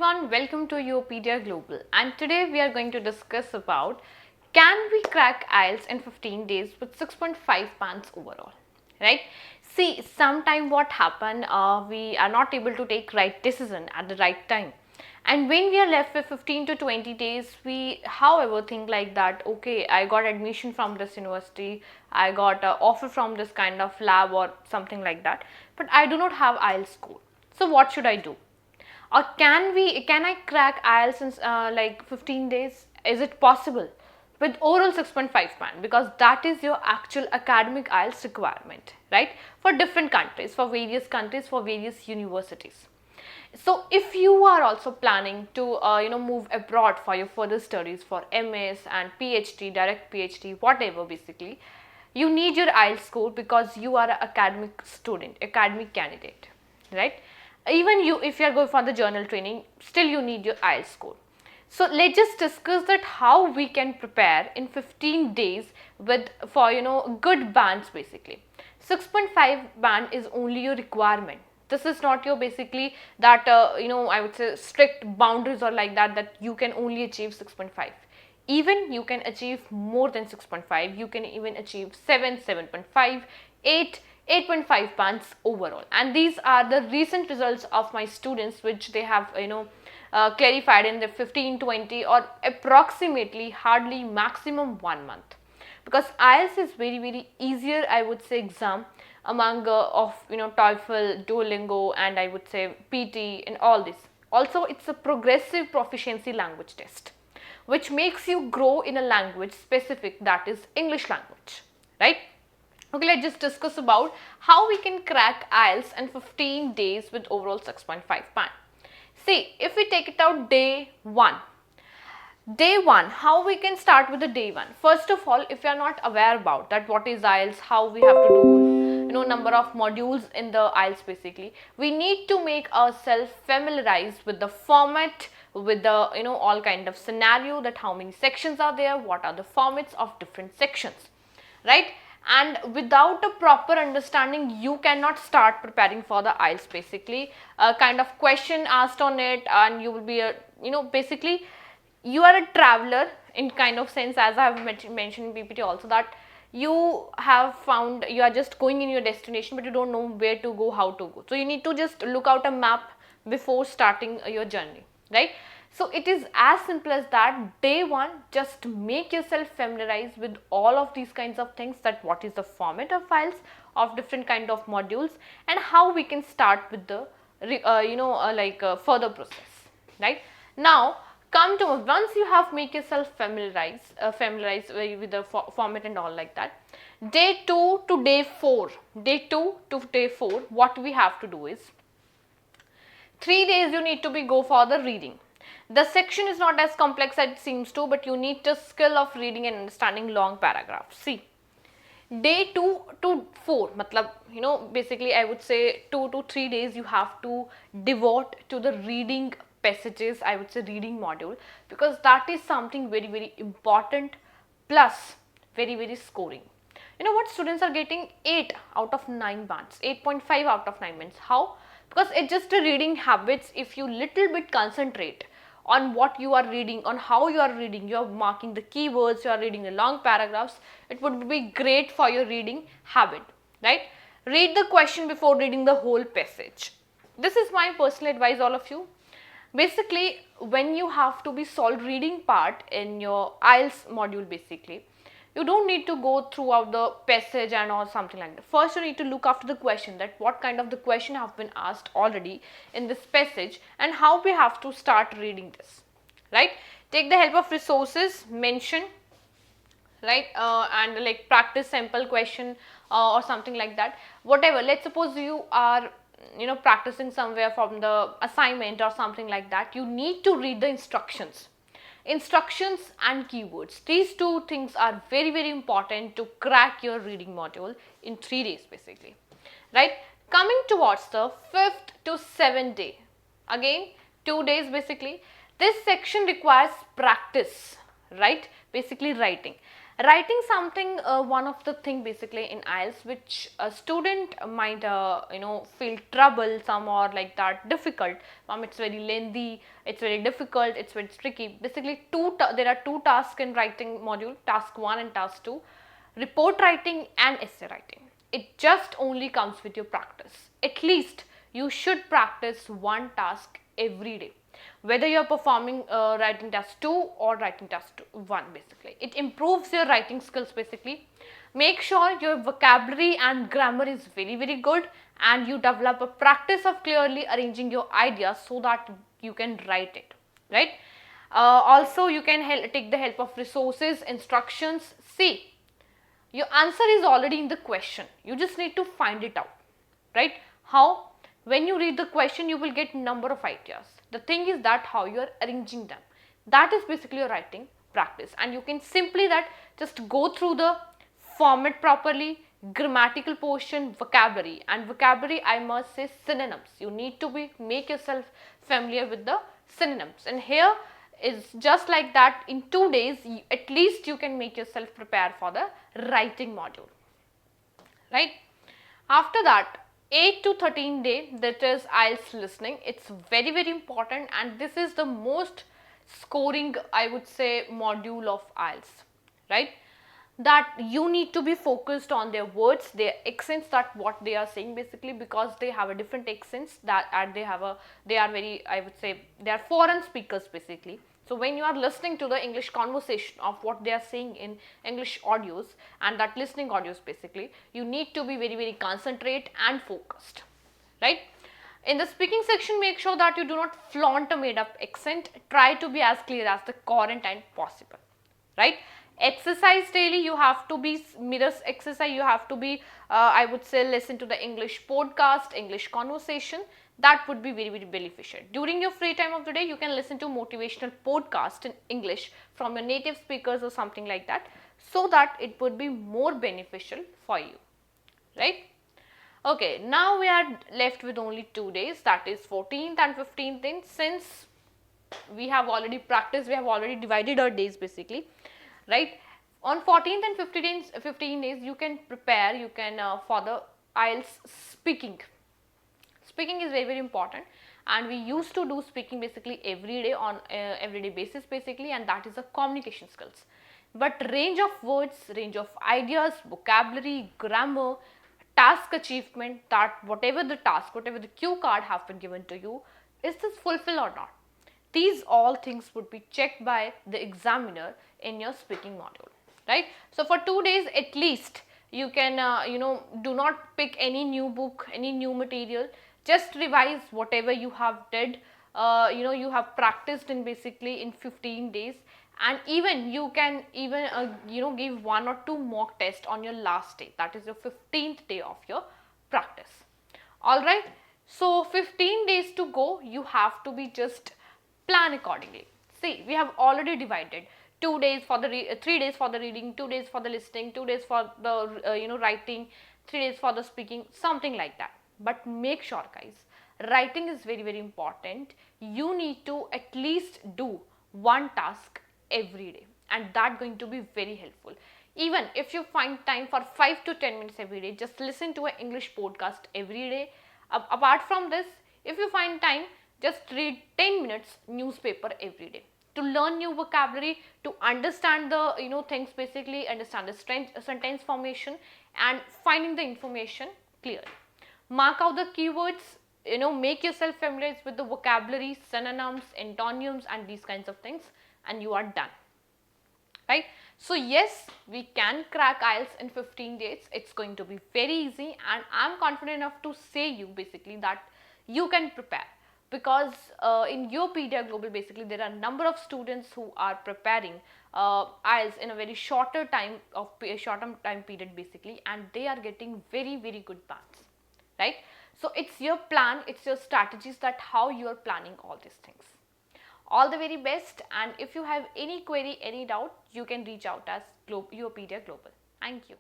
everyone, welcome to YourPedia Global, and today we are going to discuss about can we crack IELTS in 15 days with 6.5 bands overall, right? See, sometime what happen, we are not able to take right decision at the right time, and when we are left with 15 to 20 days, we however think like that, okay, I got admission from this university, I got an offer from this kind of lab or something like that, but I do not have IELTS score. So what should I do? Or can I crack IELTS in like 15 days? Is it possible with oral 6.5 band? Because that is your actual academic IELTS requirement, right? For different countries, for various universities. So if you are also planning to move abroad for your further studies for MS and PhD, direct PhD, whatever basically, you need your IELTS score because you are an academic student, academic candidate, right? Even you, if you are going for the journal training, still you need your IELTS score. So let's just discuss that how we can prepare in 15 days with for good bands basically. 6.5 band is only your requirement. This is not your basically that I would say strict boundaries or like that you can only achieve 6.5. Even you can achieve more than 6.5. You can even achieve 7, 7.5, 8, 8.5 bands overall, and these are the recent results of my students which they have clarified in the 15, 20 or approximately hardly maximum 1 month, because IELTS is very easier, I would say, exam among of TOEFL, Duolingo, and I would say PT and all this. Also, it's a progressive proficiency language test which makes you grow in a language specific, that is English language, right? Okay, let's just discuss about how we can crack IELTS in 15 days with overall 6.5 band. See, if we take it out day 1, how we can start with the day 1? First of all, if you are not aware about that what is IELTS, how we have to do number of modules in the IELTS basically, we need to make ourselves familiarized with the format, with the all kind of scenario, that how many sections are there, what are the formats of different sections, right? And without a proper understanding, you cannot start preparing for the IELTS basically. A kind of question asked on it, and you will be a basically you are a traveler in kind of sense, as I have mentioned in PPT also, that you have found you are just going in your destination but you don't know where to go, how to go. So you need to just look out a map before starting your journey, right? So it is as simple as that. Day 1, just make yourself familiarized with all of these kinds of things, that what is the format of files of different kind of modules and how we can start with the further process, right? Now come to, once you have make yourself familiarized with the format and all like that, day 2 to day 4, what we have to do is 3 days you need to go for the reading. The section is not as complex as it seems to, but you need the skill of reading and understanding long paragraphs. See, day 2 to 4, basically I would say 2 to 3 days you have to devote to the reading passages, I would say reading module, because that is something very important, plus very scoring. You know what, students are getting 8 out of 9 bands, 8.5 out of 9 bands. How? Because it's just a reading habits. If you little bit concentrate on what you are reading, on how you are reading, you are marking the keywords, you are reading the long paragraphs, it would be great for your reading habit, right? Read the question before reading the whole passage. This is my personal advice, all of you. Basically, when you have to be solve reading part in your IELTS module, basically, you don't need to go throughout the passage and or something like that. First, you need to look after the question, that what kind of the question have been asked already in this passage and how we have to start reading this, right? Take the help of resources, mention, right, and like practice sample question or something like that. Whatever, let's suppose you are practicing somewhere from the assignment or something like that, you need to read the instructions and keywords. These two things are very important to crack your reading module in 3 days basically, right? Coming towards the 5th to 7th day, again 2 days basically, this section requires practice, right? Basically writing. Writing something, one of the thing basically in IELTS which a student might feel troublesome or like that difficult. It's very lengthy, it's very difficult, it's very tricky. Basically there are two tasks in writing module, task 1 and task 2, report writing and essay writing. It just only comes with your practice. At least you should practice one task every day, whether you're performing writing task 2 or writing task 1. Basically it improves your writing skills. Basically make sure your vocabulary and grammar is very good, and you develop a practice of clearly arranging your ideas so that you can write it right. Also you can take the help of resources, instructions. See, your answer is already in the question, you just need to find it out, right? How? When you read the question, you will get number of ideas. The thing is that how you are arranging them, that is basically your writing practice. And you can simply that just go through the format properly, grammatical portion, vocabulary. And vocabulary, I must say, synonyms. You need to make yourself familiar with the synonyms. And here is just like that, in 2 days at least you can make yourself prepare for the writing module, right? After that, 8 to 13 day, that is IELTS listening. It's very important, and this is the most scoring, I would say, module of IELTS, right? That you need to be focused on their words, their accents, that what they are saying basically, because they have a different accents that and they are very, I would say, they are foreign speakers basically. So when you are listening to the English conversation of what they are saying in English audios and that listening audios basically, you need to be very concentrate and focused, right? In the speaking section, make sure that you do not flaunt a made up accent. Try to be as clear as the current and possible, right? Exercise daily, you have to be mirrors exercise, you have to be I would say listen to the English podcast, English conversation. That would be very beneficial. During your free time of the day, you can listen to motivational podcast in English from your native speakers or something like that, so that it would be more beneficial for you, right? Okay, now we are left with only 2 days, that is 14th and 15th. Since we have already practiced, we have already divided our days basically, right? On 14th and 15 days you can prepare, you can for the IELTS speaking. Speaking is very important, and we used to do speaking basically every day on everyday basis basically, and that is the communication skills. But range of words, range of ideas, vocabulary, grammar, task achievement, that whatever the task, whatever the cue card have been given to you, is this fulfilled or not? These all things would be checked by the examiner in your speaking module, right? So for 2 days at least, you can do not pick any new book, any new material. Just revise whatever you have did, you have practiced in basically in 15 days. And even you can even give 1 or 2 mock tests on your last day, that is your 15th day of your practice. All right, so 15 days to go, you have to be just plan accordingly. See, we have already divided 2 days for the 3 days for the reading, 2 days for the listening, 2 days for the writing, 3 days for the speaking, something like that. But make sure guys, writing is very important. You need to at least do one task every day, and that going to be very helpful. Even if you find time for 5 to 10 minutes every day, just listen to an English podcast every day. Apart from this, if you find time, just read 10 minutes newspaper every day to learn new vocabulary, to understand the things basically, understand the sentence formation and finding the information clearly. Mark out the keywords, make yourself familiar with the vocabulary, synonyms, antonyms and these kinds of things, and you are done, right? So yes, we can crack IELTS in 15 days. It's going to be very easy, and I'm confident enough to say you basically that you can prepare, because in YourPedia Global basically there are a number of students who are preparing IELTS in a very shorter time period basically, and they are getting very good marks, right? So it's your plan, it's your strategies, that how you are planning all these things. All the very best, and if you have any query, any doubt, you can reach out as YourPedia Global. Thank you.